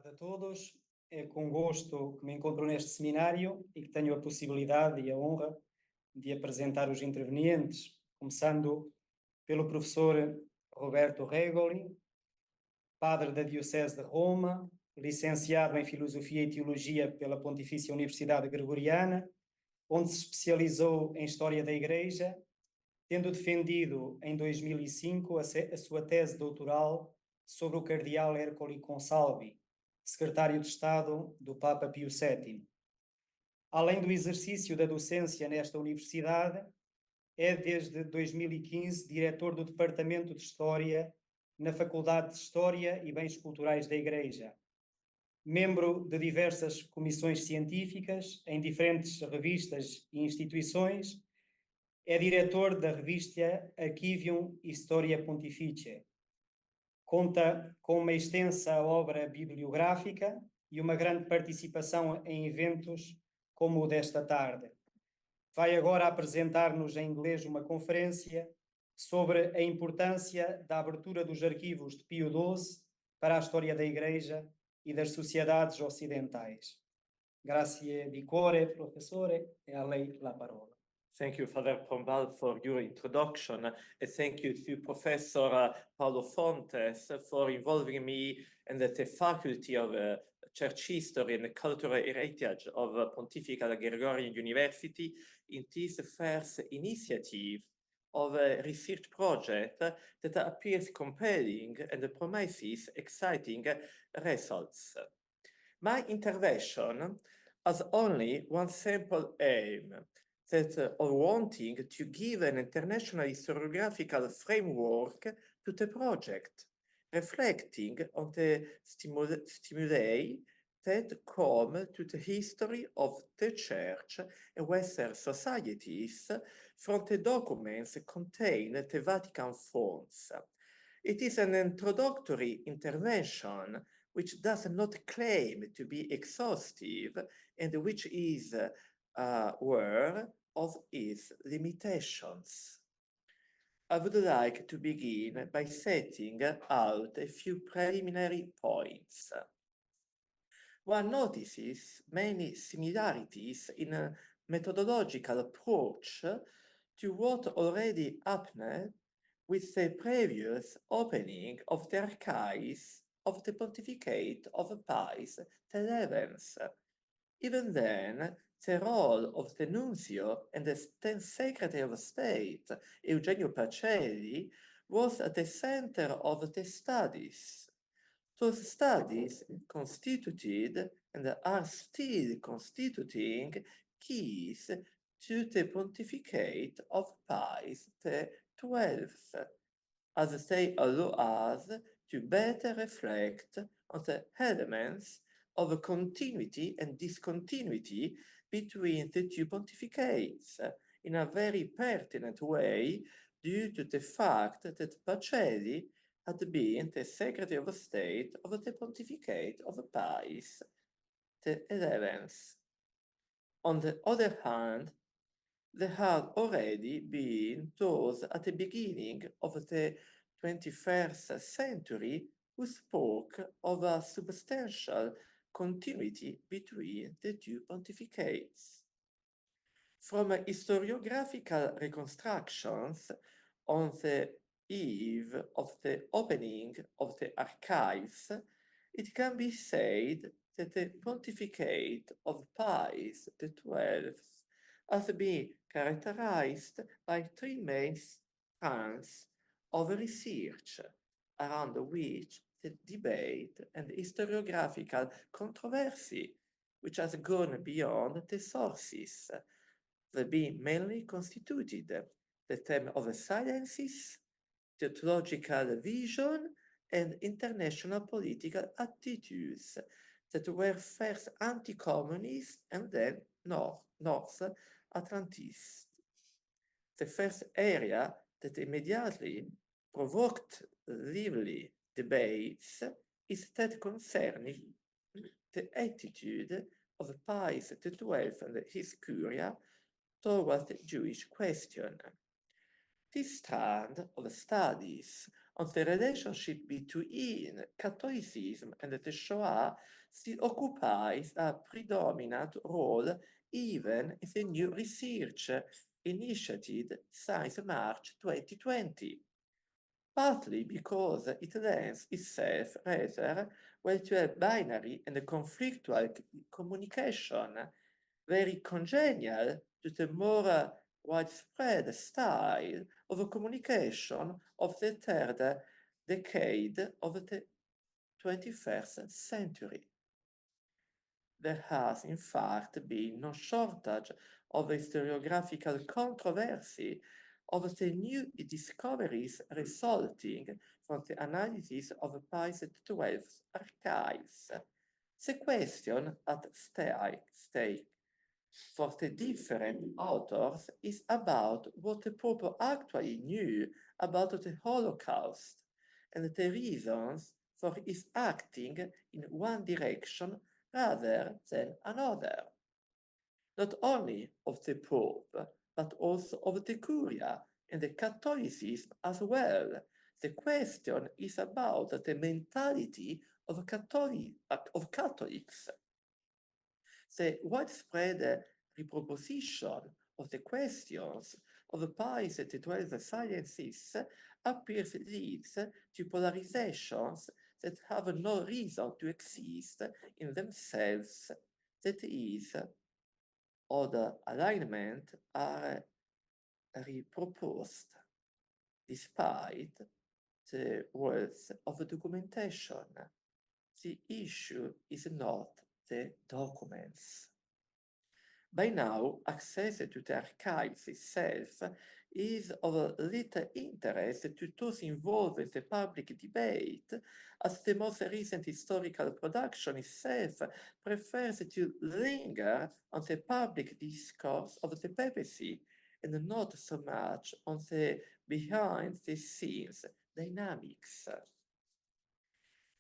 tarde a todos. É com gosto que me encontro neste seminário e que tenho a possibilidade e a honra de apresentar os intervenientes, começando pelo professor Roberto Regoli, padre da Diocese de Roma, licenciado em Filosofia e Teologia pela Pontifícia Università Gregoriana, onde se especializou em História da Igreja, tendo defendido em 2005 a sua tese doutoral sobre o cardeal Ercole Consalvi, secretário de Estado do Papa Pius XII. Além do exercício da docência nesta universidade, é desde 2015 diretor do Departamento de História na Faculdade de História e Bens Culturais da Igreja. Membro de diversas comissões científicas em diferentes revistas e instituições, é diretor da revista Arquivos Historia Pontificia. Conta com uma extensa obra bibliográfica e uma grande participação em eventos como o desta tarde. Vai agora apresentar-nos em inglês uma conferência sobre a importância da abertura dos arquivos de Pio XII para a história da Igreja e das sociedades ocidentais. Grazie di cuore, professore, e a lei la parola. Thank you, Father Pombal, for your introduction, and thank you to Professor Paolo Fontes for involving me and the Faculty of Church History and Cultural Heritage of Pontifícia Gregoriana University in this first initiative of a research project that appears compelling and promises exciting results. My intervention has only one simple aim, that of wanting to give an international historiographical framework to the project, reflecting on the stimuli that come to the history of the Church and Western societies from the documents contained in the Vatican Funds. It is an introductory intervention which does not claim to be exhaustive and which is aware of its limitations. I would like to begin by setting out a few preliminary points. One notices many similarities in a methodological approach to what already happened with the previous opening of the archives of the pontificate of Pius XI. Even then, the role of the nuncio and the then Secretary of State, Eugenio Pacelli, was at the center of the studies. Those studies constituted and are still constituting keys to the pontificate of Pius XII, as they allow us to better reflect on the elements of continuity and discontinuity between the two pontificates in a very pertinent way due to the fact that Pacelli had been the Secretary of State of the pontificate of Pius XI. On the other hand, there had already been those at the beginning of the 21st century who spoke of a substantial continuity between the two pontificates. From historiographical reconstructions on the eve of the opening of the archives, it can be said that the pontificate of Pius XII has been characterized by three main strands of research, around which the debate and historiographical controversy, which has gone beyond the sources, have been mainly constituted the theme of sciences, theological vision, and international political attitudes that were first anti-communist and then North Atlantist. The first area that immediately provoked lively debates is that concerning the attitude of Pius XII and his Curia towards the Jewish question. This strand of studies on the relationship between Catholicism and the Shoah still occupies a predominant role even in the new research initiative since March 2020, partly because it lends itself rather well to a binary and a conflictual communication, very congenial to the more widespread style of communication of the third decade of the 21st century. There has, in fact, been no shortage of historiographical controversy of the new discoveries resulting from the analysis of Pius XII's archives. The question at stake for the different authors is about what the Pope actually knew about the Holocaust and the reasons for his acting in one direction rather than another. Not only of the Pope, but also of the Curia and the Catholicism as well. The question is about the mentality of Catholics. The widespread reproposition of the questions of Pius XII's sciences appears leads to polarizations that have no reason to exist in themselves. That is, other alignment are reproposed despite the wealth of documentation. The issue is not the documents. By now, access to the archives itself is of little interest to those involved in the public debate, as the most recent historical production itself prefers to linger on the public discourse of the papacy and not so much on the behind-the-scenes dynamics.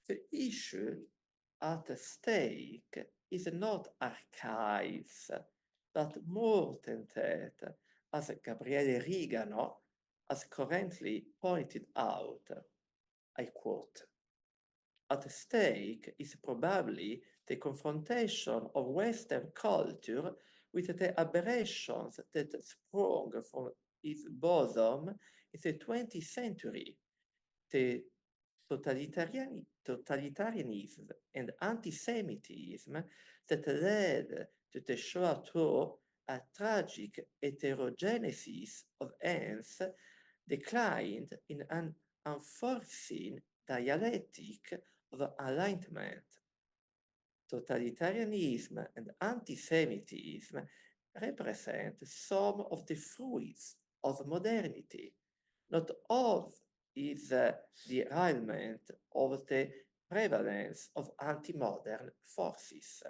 The issue at stake is not archives, but more than that, as Gabriele Rigano has currently pointed out. I quote, "At stake is probably the confrontation of Western culture with the aberrations that sprung from its bosom in the 20th century, the totalitarianism and anti-Semitism that led to the Shoah through a tragic heterogenesis of ends declined in an unforeseen dialectic of alignment. Totalitarianism and anti-Semitism represent some of the fruits of modernity, not all is the derailment of the prevalence of anti-modern forces.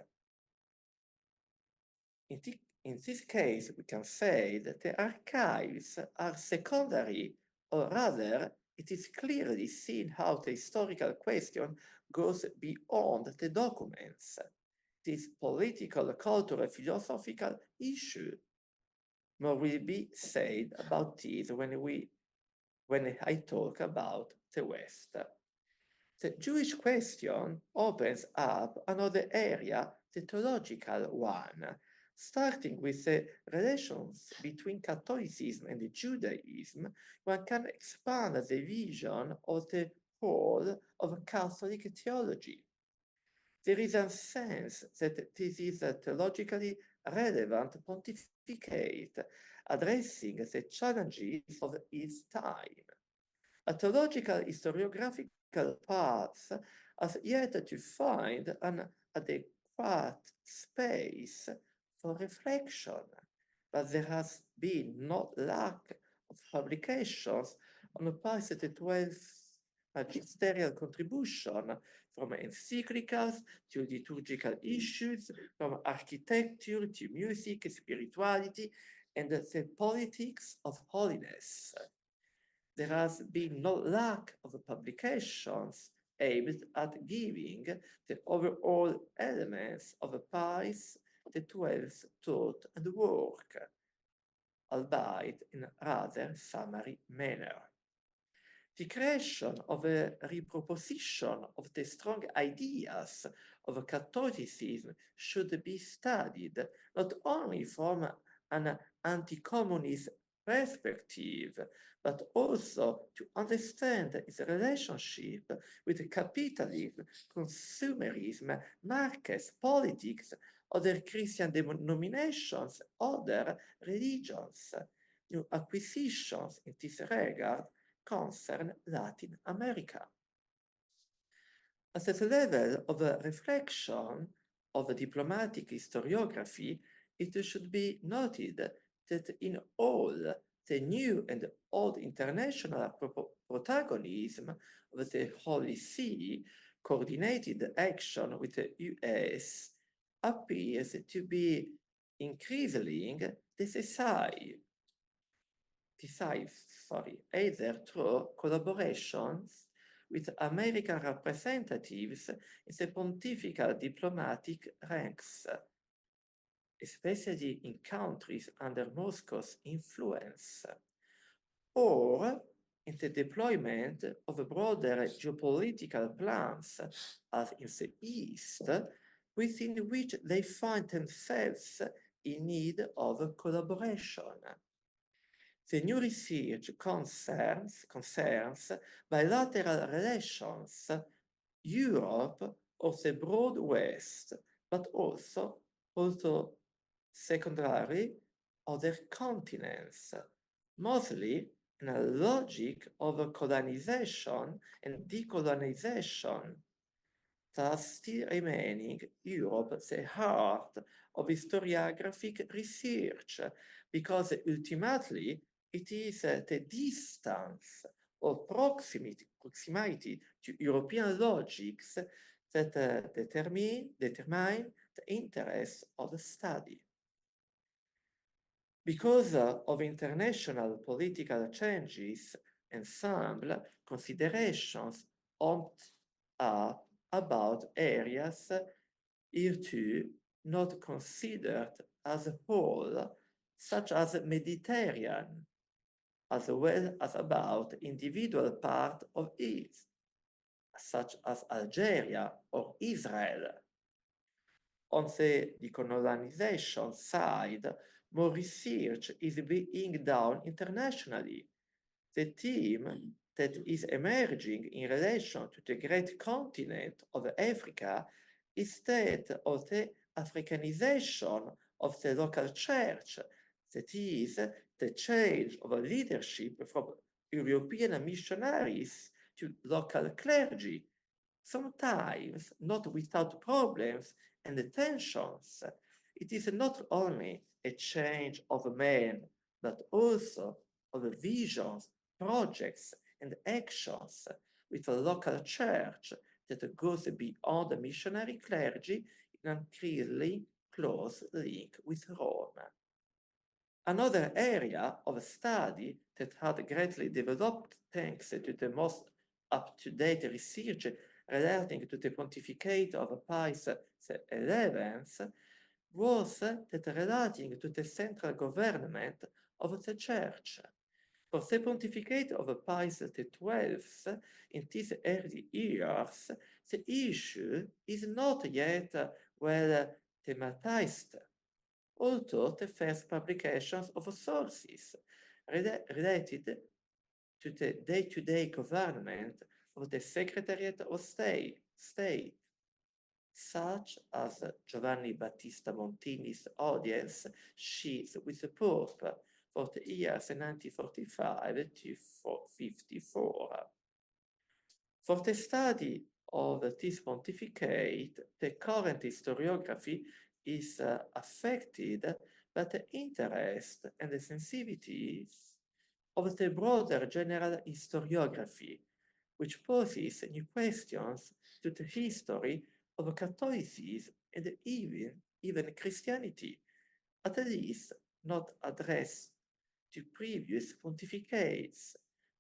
In this case, we can say that the archives are secondary, or rather, it is clearly seen how the historical question goes beyond the documents. This political, cultural, philosophical issue. More will be said about this when I talk about the West. The Jewish question opens up another area, the theological one, starting with the relations between Catholicism and Judaism. One can expand the vision of the whole of Catholic theology. There is a sense that this is a theologically relevant pontificate, addressing the challenges of its time. A theological historiographical path has yet to find an adequate space for reflection, but there has been no lack of publications on Pius XII's magisterial contribution, from encyclicals to liturgical issues, from architecture to music, spirituality, and the politics of holiness. There has been no lack of publications aimed at giving the overall elements of Pius XII's thought and work, albeit in a rather summary manner. the creation of a reproposition of the strong ideas of Catholicism should be studied not only from an anti-communist perspective, but also to understand its relationship with capitalism, consumerism, markets, politics, other Christian denominations, other religions. New acquisitions in this regard concern Latin America. At the level of reflection of diplomatic historiography, it should be noted that in all the new and old international protagonism of the Holy See, coordinated action with the US appears to be increasingly decisive, either through collaborations with American representatives in the pontifical diplomatic ranks, especially in countries under Moscow's influence, or in the deployment of broader geopolitical plans, as in the East, within which they find themselves in need of collaboration. The new research concerns bilateral relations, Europe or the broad West, but also secondary other continents, mostly in a logic of colonization and decolonization, thus still remaining Europe the heart of historiographic research, because ultimately it is the distance or proximity to European logics that determine the interest of the study. Because of international political changes, ensemble considerations are about areas hitherto not considered as a whole, such as Mediterranean, as well as about individual part of it, such as Algeria or Israel. On the decolonization side, more research is being done internationally. The theme that is emerging in relation to the great continent of Africa is that of the Africanization of the local church, that is, the change of leadership from European missionaries to local clergy, sometimes not without problems and tensions. It is not only a change of men, but also of visions, projects, and actions with a local church that goes beyond the missionary clergy in an increasingly close link with Rome. Another area of study that had greatly developed thanks to the most up-to-date research relating to the pontificate of Pius XI was that relating to the central government of the Church. For the pontificate of Pius XII in these early years, the issue is not yet well thematized, although the first publications of sources related to the day-to-day government of the Secretariat of State, such as Giovanni Battista Montini's audience sheets with the Pope for the years 1945 to 54. For the study of this pontificate, the current historiography is affected by the interest and the sensitivities of the broader general historiography, which poses new questions to the history of Catholicism and even Christianity, at least not addressed to previous pontificates,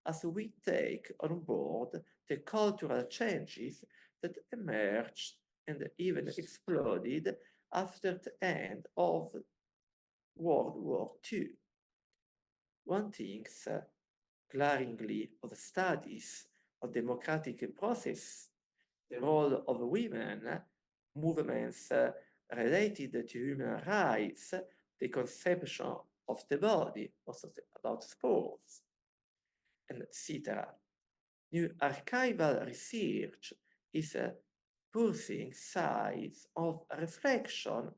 as we take on board the cultural changes that emerged and even exploded after the end of World War II. One thinks glaringly of the studies of democratic process, the role of women, movements related to human rights, the conception of the body, also about sports, and etc. New archival research is pursuing sides of reflection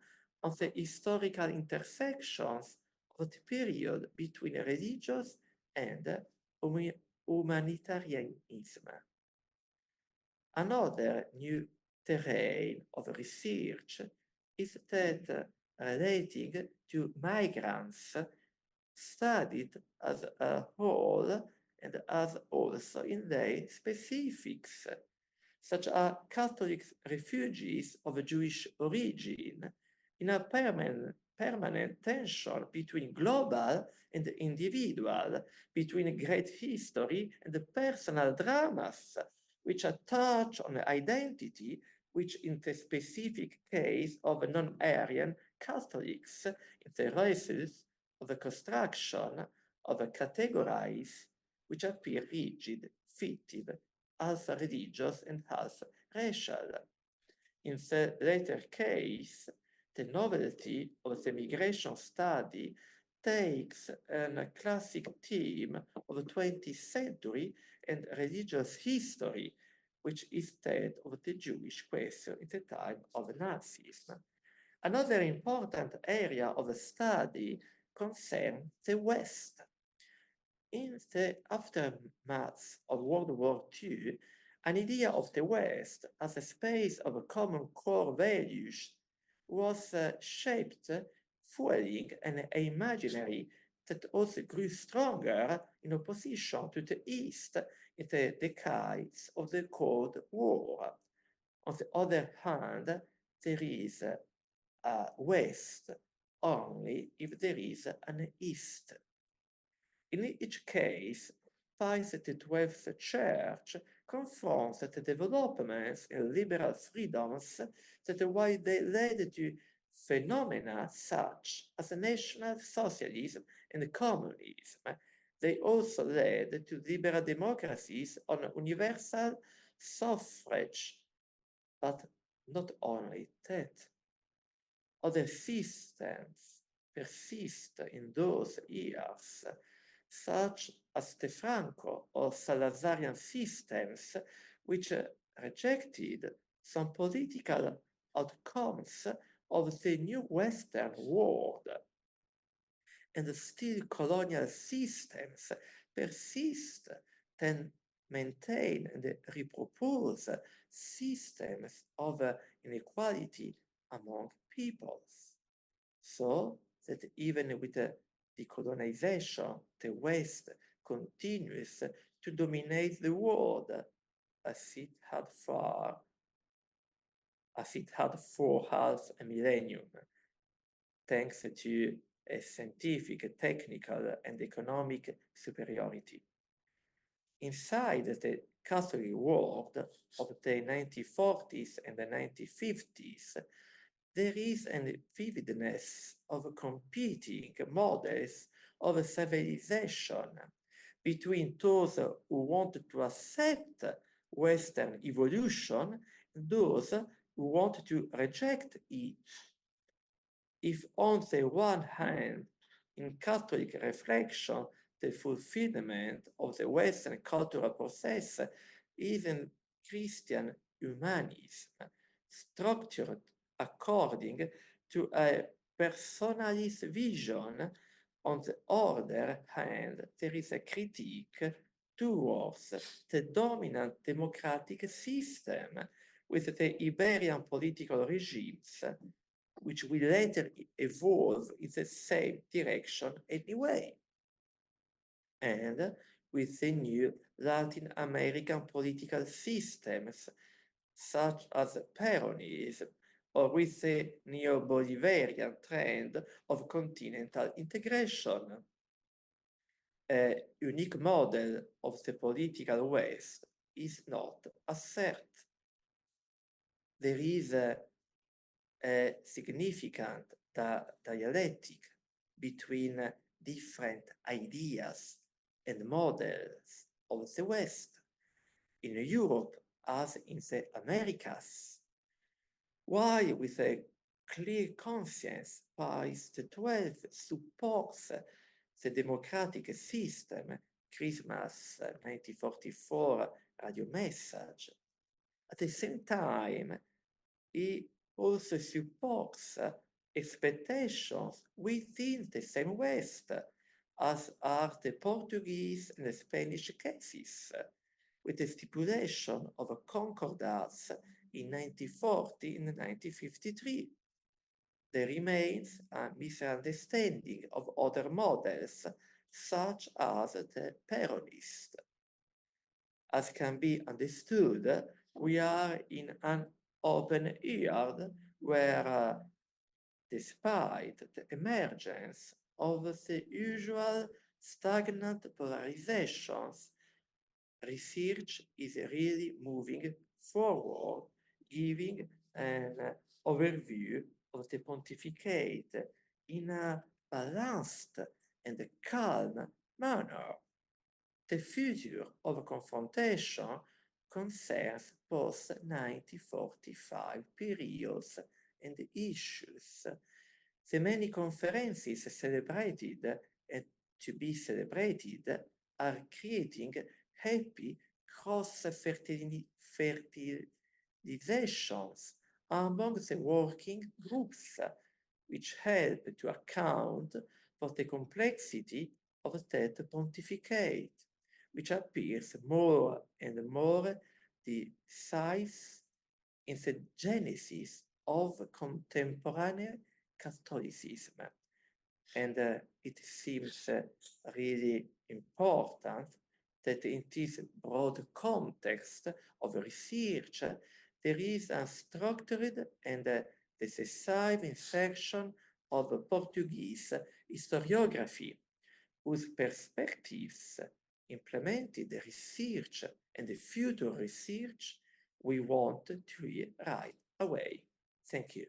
on the historical intersections of the period between religious and humanitarianism. Another new terrain of research is that relating to migrants studied as a whole and as also in their specifics, such as Catholic refugees of Jewish origin, in a permanent tension between global and individual, between great history and personal dramas, which touch on identity, which in the specific case of non-Aryan Catholics, in the races of the construction of a categories which appear rigid, fictive, half religious and half racial. In the latter case, the novelty of the migration study takes a classic theme of the 20th century and religious history, which is that of the Jewish question in the time of Nazism. Another important area of study concerns the West. In the aftermath of World War II, an idea of the West as a space of common core values was shaped, fueling an imaginary that also grew stronger in opposition to the East in the decades of the Cold War. On the other hand, there is a West only if there is an East. In each case, Pius XII's Church confronts the developments in liberal freedoms that while they led to phenomena such as national socialism and communism, they also led to liberal democracies on universal suffrage, but not only that. Other systems persist in those years, such as the Franco or Salazarian systems, which rejected some political outcomes of the new Western world. And still colonial systems persist and maintain and repropose systems of inequality among peoples. So that even with the decolonization, the West continues to dominate the world as it had for half a millennium, thanks to a scientific, technical, and economic superiority. Inside the Catholic world of the 1940s and the 1950s, there is a vividness of competing models of civilization between those who want to accept Western evolution and those who want to reject it. If on the one hand, in Catholic reflection, the fulfillment of the Western cultural process is in Christian humanism, structured according to a personalist vision, on the other hand, there is a critique towards the dominant democratic system with the Iberian political regimes, which will later evolve in the same direction anyway, and with the new Latin American political systems, such as Peronism, or with the neo-Bolivarian trend of continental integration. A unique model of the political West is not assert. There is a significant dialectic between different ideas and models of the West, in Europe as in the Americas. While with a clear conscience, Pius XII supports the democratic system, Christmas 1944 radio message. At the same time, he also supports expectations within the same West, as are the Portuguese and the Spanish cases, with the stipulation of a concordats in 1940 and 1953. There remains a misunderstanding of other models, such as the Peronist. As can be understood, we are in an open era where, despite the emergence of the usual stagnant polarizations, research is really moving forward, giving an overview of the pontificate in a balanced and calm manner. The future of confrontation concerns post-1945 periods and issues. The many conferences celebrated and to be celebrated are creating happy cross-fertilizations among the working groups, which help to account for the complexity of that pontificate, which appears more and more decisive in the genesis of contemporary Catholicism. And it seems really important that in this broad context of research, there is a structured and decisive insertion of Portuguese historiography, whose perspectives implemented the research and the future research we want to hear right away. Thank you.